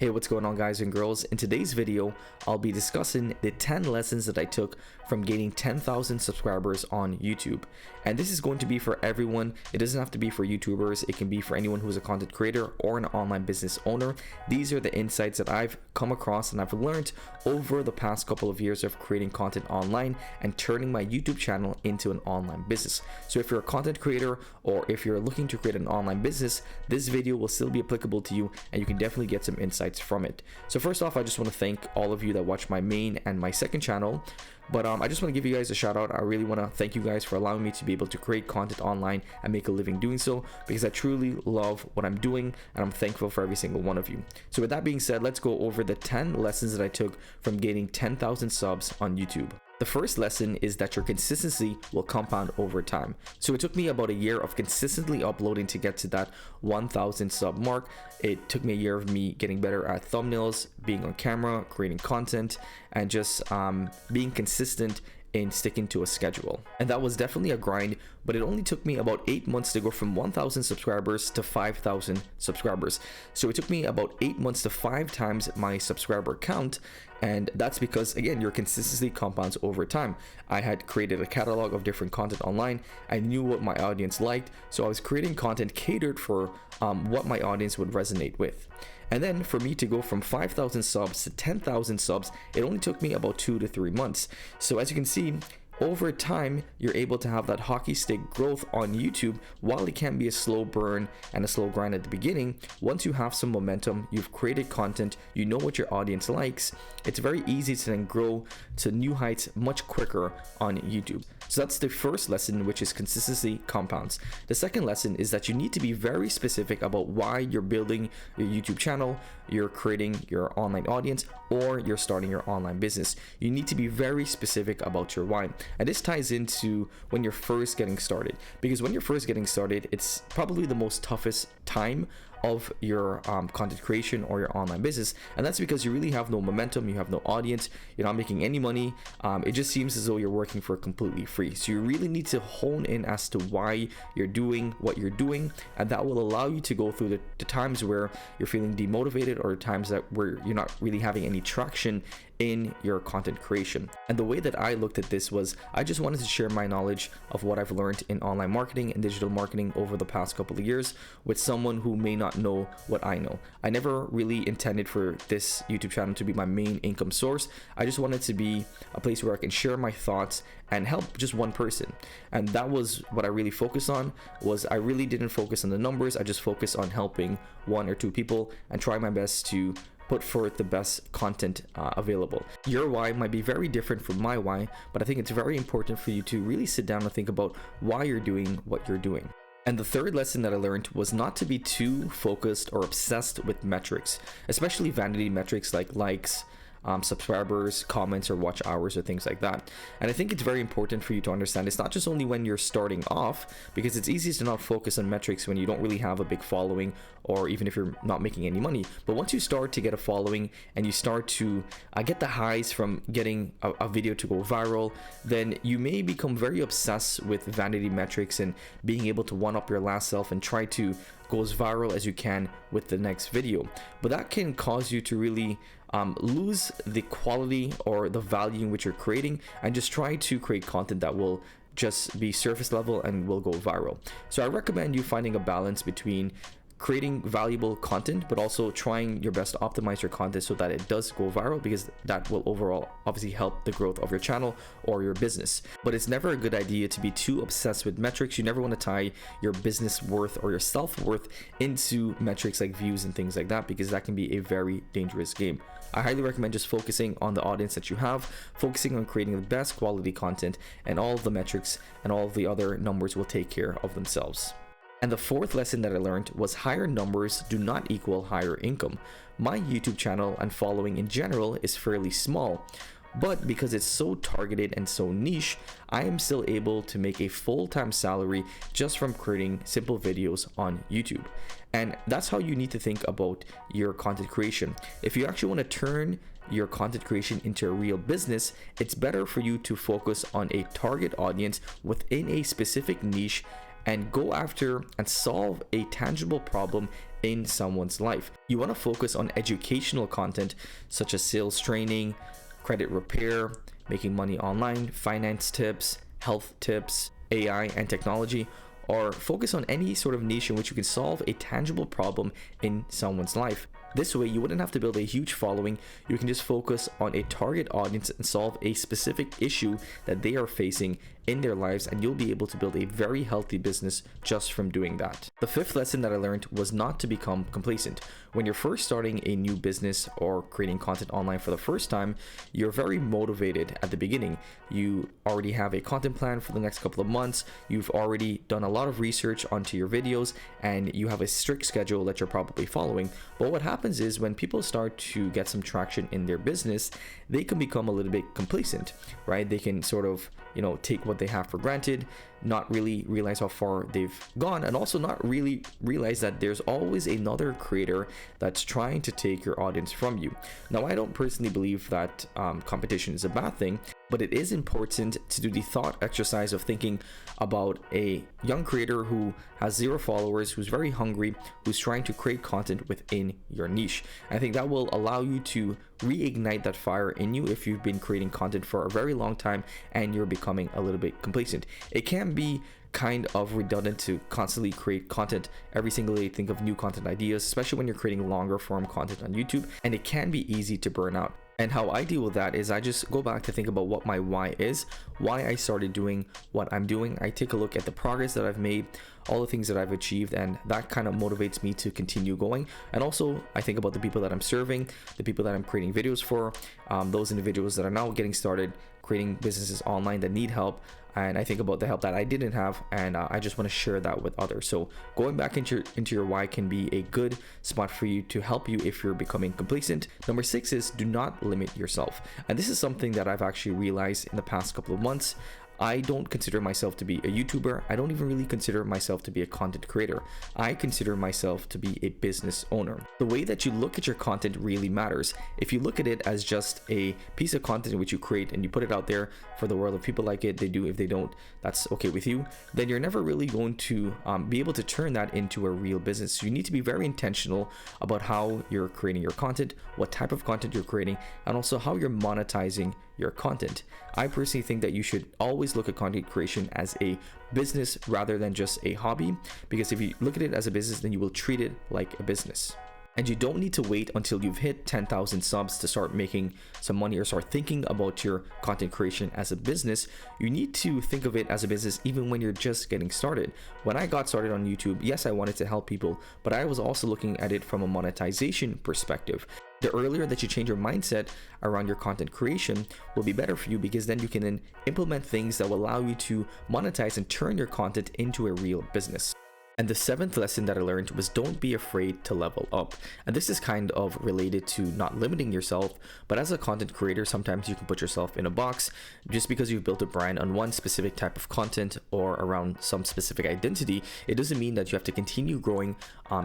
Hey, what's going on, guys and girls? In today's video, I'll be discussing the 10 lessons that I took from gaining 10,000 subscribers on YouTube. And this is going to be for everyone. It doesn't have to be for YouTubers. It can be for anyone who's a content creator or an online business owner. These are the insights that I've come across and I've learned over the past couple of years of creating content online and turning my YouTube channel into an online business. So if you're a content creator or if you're looking to create an online business, this video will still be applicable to you and you can definitely get some insights from it. So first off, I just want to thank all of you that watch my main and my second channel, but I just want to give you guys a shout out. I really want to thank you guys for allowing me to be able to create content online and make a living doing so, because I truly love what I'm doing and I'm thankful for every single one of you. So with that being said, let's go over the 10 lessons that I took from gaining 10,000 subs on YouTube. The first lesson is that your consistency will compound over time. So it took me about a year of consistently uploading to get to that 1,000 sub mark. It took me a year of me getting better at thumbnails, being on camera, creating content, and just being consistent in sticking to a schedule. And that was definitely a grind, but it only took me about 8 months to go from 1,000 subscribers to 5,000 subscribers. So it took me about 8 months to 5 times my subscriber count. And that's because, again, your consistency compounds over time. I had created a catalog of different content online. I knew what my audience liked, so I was creating content catered for what my audience would resonate with. And then for me to go from 5,000 subs to 10,000 subs, it only took me about 2 to 3 months. So as you can see, over time, you're able to have that hockey stick growth on YouTube. While it can be a slow burn and a slow grind at the beginning, once you have some momentum, you've created content, you know what your audience likes, it's very easy to then grow to new heights much quicker on YouTube. So that's the first lesson, which is consistency compounds. The second lesson is that you need to be very specific about why you're building your YouTube channel, you're creating your online audience, or you're starting your online business. You need to be very specific about your why. And this ties into when you're first getting started, because when you're first getting started, it's probably the most toughest time of your content creation or your online business. And that's because you really have no momentum, you have no audience, you're not making any money. It just seems as though you're working for completely free. So you really need to hone in as to why you're doing what you're doing, and that will allow you to go through the times where you're feeling demotivated or times where you're not really having any traction in your content creation. And the way that I looked at this was I just wanted to share my knowledge of what I've learned in online marketing and digital marketing over the past couple of years with someone who may not know what I know. I never really intended for this YouTube channel to be my main income source. I just wanted to be a place where I can share my thoughts and help just one person. And that was what I really focused on. Was I really didn't focus on the numbers. I just focused on helping 1 or 2 people and try my best to put forth the best content available. Your why might be very different from my why, but I think it's very important for you to really sit down and think about why you're doing what you're doing. And the third lesson that I learned was not to be too focused or obsessed with metrics, especially vanity metrics like likes, subscribers, comments, or watch hours, or things like that. And I think it's very important for you to understand it's not just only when you're starting off, because it's easy to not focus on metrics when you don't really have a big following, or even if you're not making any money. But once you start to get a following and you start to get the highs from getting a video to go viral, then you may become very obsessed with vanity metrics and being able to one up your last self and try to go as viral as you can with the next video. But that can cause you to really lose the quality or the value in which you're creating, and just try to create content that will just be surface level and will go viral. So I recommend you finding a balance between creating valuable content, but also trying your best to optimize your content so that it does go viral, because that will overall obviously help the growth of your channel or your business. But it's never a good idea to be too obsessed with metrics. You never want to tie your business worth or your self-worth into metrics like views and things like that, because that can be a very dangerous game. I highly recommend just focusing on the audience that you have, focusing on creating the best quality content, and all of the metrics and all of the other numbers will take care of themselves. And the fourth lesson that I learned was higher numbers do not equal higher income. My YouTube channel and following in general is fairly small, but because it's so targeted and so niche, I am still able to make a full-time salary just from creating simple videos on YouTube. And that's how you need to think about your content creation. If you actually want to turn your content creation into a real business, it's better for you to focus on a target audience within a specific niche and go after and solve a tangible problem in someone's life. You want to focus on educational content such as sales training, credit repair, making money online, finance tips, health tips, AI and technology, or focus on any sort of niche in which you can solve a tangible problem in someone's life. This way, you wouldn't have to build a huge following. You can just focus on a target audience and solve a specific issue that they are facing in their lives, and you'll be able to build a very healthy business just from doing that. The fifth lesson that I learned was not to become complacent. When you're first starting a new business or creating content online for the first time, you're very motivated at the beginning. You already have a content plan for the next couple of months. You've already done a lot of research onto your videos, and you have a strict schedule that you're probably following. But what happens is when people start to get some traction in their business, they can become a little bit complacent, right? They can sort of, take what they have for granted, not really realize how far they've gone, and also not really realize that there's always another creator that's trying to take your audience from you. Now, I don't personally believe that competition is a bad thing, but it is important to do the thought exercise of thinking about a young creator who has 0 followers, who's very hungry, who's trying to create content within your niche. I think that will allow you to reignite that fire in you if you've been creating content for a very long time and you're becoming a little bit complacent. It can be kind of redundant to constantly create content every single day, think of new content ideas, especially when you're creating longer form content on YouTube, and it can be easy to burn out. And how I deal with that is I just go back to think about what my why is, why I started doing what I'm doing. I take a look at the progress that I've made, all the things that I've achieved, and that kind of motivates me to continue going. And also I think about the people that I'm serving, the people that I'm creating videos for, those individuals that are now getting started creating businesses online that need help. And I think about the help that I didn't have, and I just want to share that with others. So going back into your why can be a good spot for you to help you if you're becoming complacent. Number 6 is do not limit yourself. And this is something that I've actually realized in the past couple of months. I don't consider myself to be a YouTuber. I don't even really consider myself to be a content creator. I consider myself to be a business owner. The way that you look at your content really matters. If you look at it as just a piece of content which you create and you put it out there for the world, if people like it, they do. If they don't, that's okay with you. Then you're never really going to be able to turn that into a real business. So you need to be very intentional about how you're creating your content, what type of content you're creating, and also how you're monetizing your content. I personally think that you should always look at content creation as a business rather than just a hobby, because if you look at it as a business, then you will treat it like a business. And you don't need to wait until you've hit 10,000 subs to start making some money or start thinking about your content creation as a business. You need to think of it as a business even when you're just getting started. When I got started on YouTube, yes, I wanted to help people, but I was also looking at it from a monetization perspective. The earlier that you change your mindset around your content creation will be better for you, because then you can then implement things that will allow you to monetize and turn your content into a real business. And the 7th lesson that I learned was don't be afraid to level up. And this is kind of related to not limiting yourself, but as a content creator, sometimes you can put yourself in a box. Just because you've built a brand on one specific type of content or around some specific identity, it doesn't mean that you have to continue growing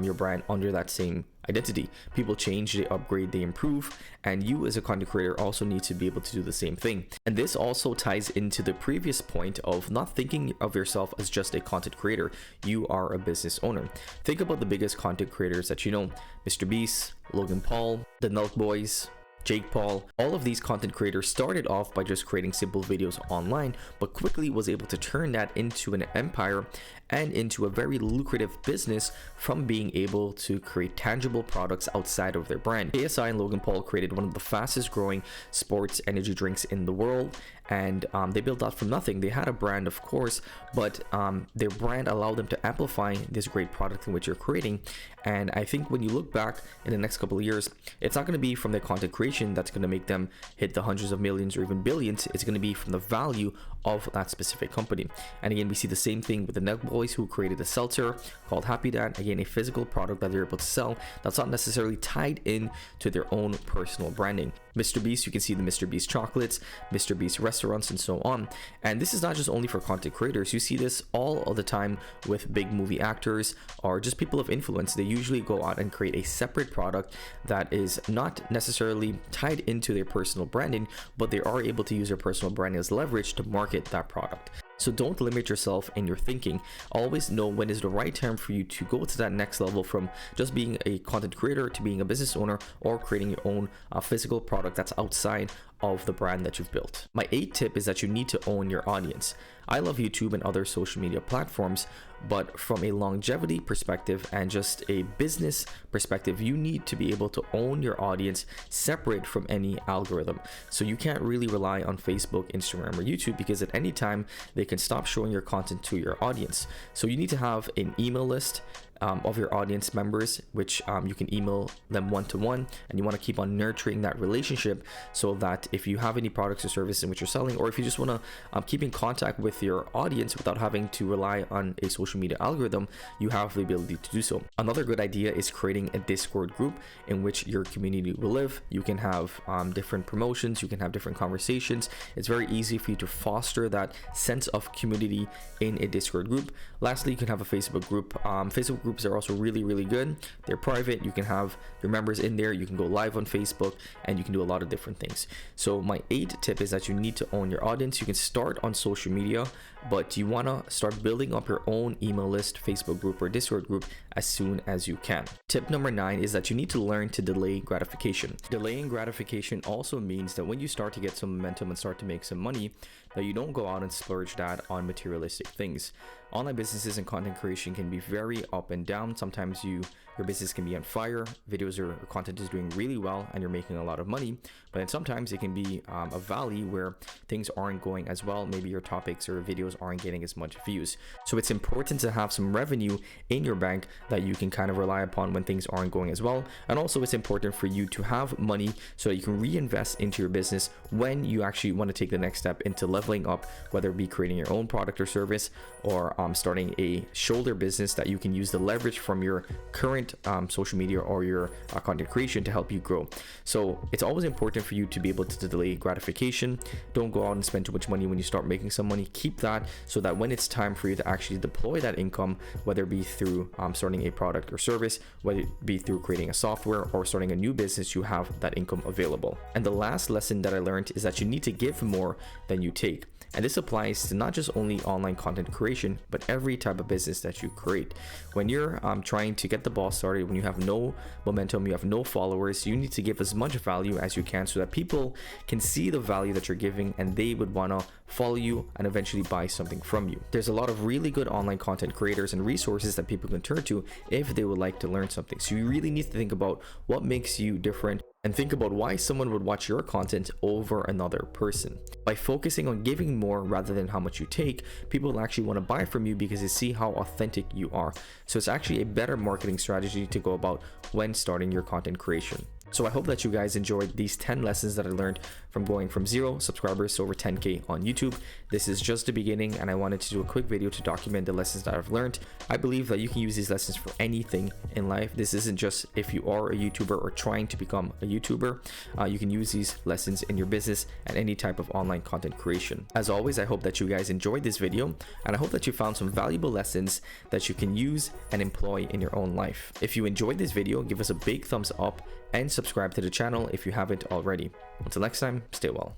your brand under that same identity. People change, they upgrade, they improve, and you as a content creator also need to be able to do the same thing. And this also ties into the previous point of not thinking of yourself as just a content creator. You are a business owner. Think about the biggest content creators that you know: Mr. Beast, Logan Paul, the Nelk Boys, Jake Paul. All of these content creators started off by just creating simple videos online, but quickly was able to turn that into an empire and into a very lucrative business from being able to create tangible products outside of their brand. KSI and Logan Paul created one of the fastest growing sports energy drinks in the world, and they built that from nothing. They had a brand, of course, but their brand allowed them to amplify this great product in which you're creating. And I think when you look back in the next couple of years, it's not going to be from their content creation that's going to make them hit the hundreds of millions or even billions. It's going to be from the value of that specific company. And again, we see the same thing with the Nelk Boys, who created a seltzer called Happy Dad. Again, a physical product that they're able to sell that's not necessarily tied in to their own personal branding. Mr. Beast, you can see the Mr. Beast chocolates, Mr. Beast restaurants, and so on. And this is not just only for content creators. You see this all of the time with big movie actors or just people of influence. They usually go out and create a separate product that is not necessarily tied into their personal branding, but they are able to use their personal branding as leverage to market that product. So don't limit yourself in your thinking. Always know when is the right time for you to go to that next level from just being a content creator to being a business owner or creating your own physical product that's outside of the brand that you've built. My 8th tip is that you need to own your audience. I love YouTube and other social media platforms, but from a longevity perspective and just a business perspective, you need to be able to own your audience separate from any algorithm. So you can't really rely on Facebook, Instagram, or YouTube because at any time they can stop showing your content to your audience. So you need to have an email list of your audience members, which you can email them one-to-one, and you want to keep on nurturing that relationship so that if you have any products or services in which you're selling, or if you just want to keep in contact with your audience without having to rely on a social media algorithm, you have the ability to do so. Another good idea is creating a Discord group in which your community will live. You can have different promotions, you can have different conversations. It's very easy for you to foster that sense of community in a Discord group. Lastly, you can have a Facebook group. Facebook groups are also really good. They're private. You can have your members in there, you can go live on Facebook, and you can do a lot of different things. So my 8th tip is that you need to own your audience. You can start on social media, but you want to start building up your own email list, Facebook group, or Discord group as soon as you can. Tip number 9 is that you need to learn to delay gratification. Delaying gratification also means that when you start to get some momentum and start to make some money, that you don't go out and splurge that on materialistic things. Online businesses and content creation can be very up and down. Sometimes your business can be on fire, videos or content is doing really well and you're making a lot of money, but then sometimes it can be a valley where things aren't going as well. Maybe your topics or videos aren't getting as much views. So it's important to have some revenue in your bank that you can kind of rely upon when things aren't going as well. And also it's important for you to have money so that you can reinvest into your business when you actually want to take the next step into leveling up, whether it be creating your own product or service or starting a shoulder business that you can use the leverage from your current social media or your content creation to help you grow. So it's always important for you to be able to delay gratification. Don't go out and spend too much money when you start making some money. Keep that so that when it's time for you to actually deploy that income, whether it be through starting a product or service, whether it be through creating a software or starting a new business, you have that income available. And the last lesson that I learned is that you need to give more than you take. And this applies to not just only online content creation, but every type of business that you create. When you're trying to get the ball started, when you have no momentum, you have no followers, you need to give as much value as you can so that people can see the value that you're giving and they would want to follow you and eventually buy something from you. There's a lot of really good online content creators and resources that people can turn to if they would like to learn something. So you really need to think about what makes you different and think about why someone would watch your content over another person. By focusing on giving more rather than how much you take, people will actually want to buy from you because they see how authentic you are. So it's actually a better marketing strategy to go about when starting your content creation. So I hope that you guys enjoyed these 10 lessons that I learned from going from 0 subscribers to over 10K on YouTube. This is just the beginning and I wanted to do a quick video to document the lessons that I've learned. I believe that you can use these lessons for anything in life. This isn't just if you are a YouTuber or trying to become a YouTuber. You can use these lessons in your business and any type of online content creation. As always, I hope that you guys enjoyed this video and I hope that you found some valuable lessons that you can use and employ in your own life. If you enjoyed this video, give us a big thumbs up and subscribe to the channel if you haven't already. Until next time, stay well.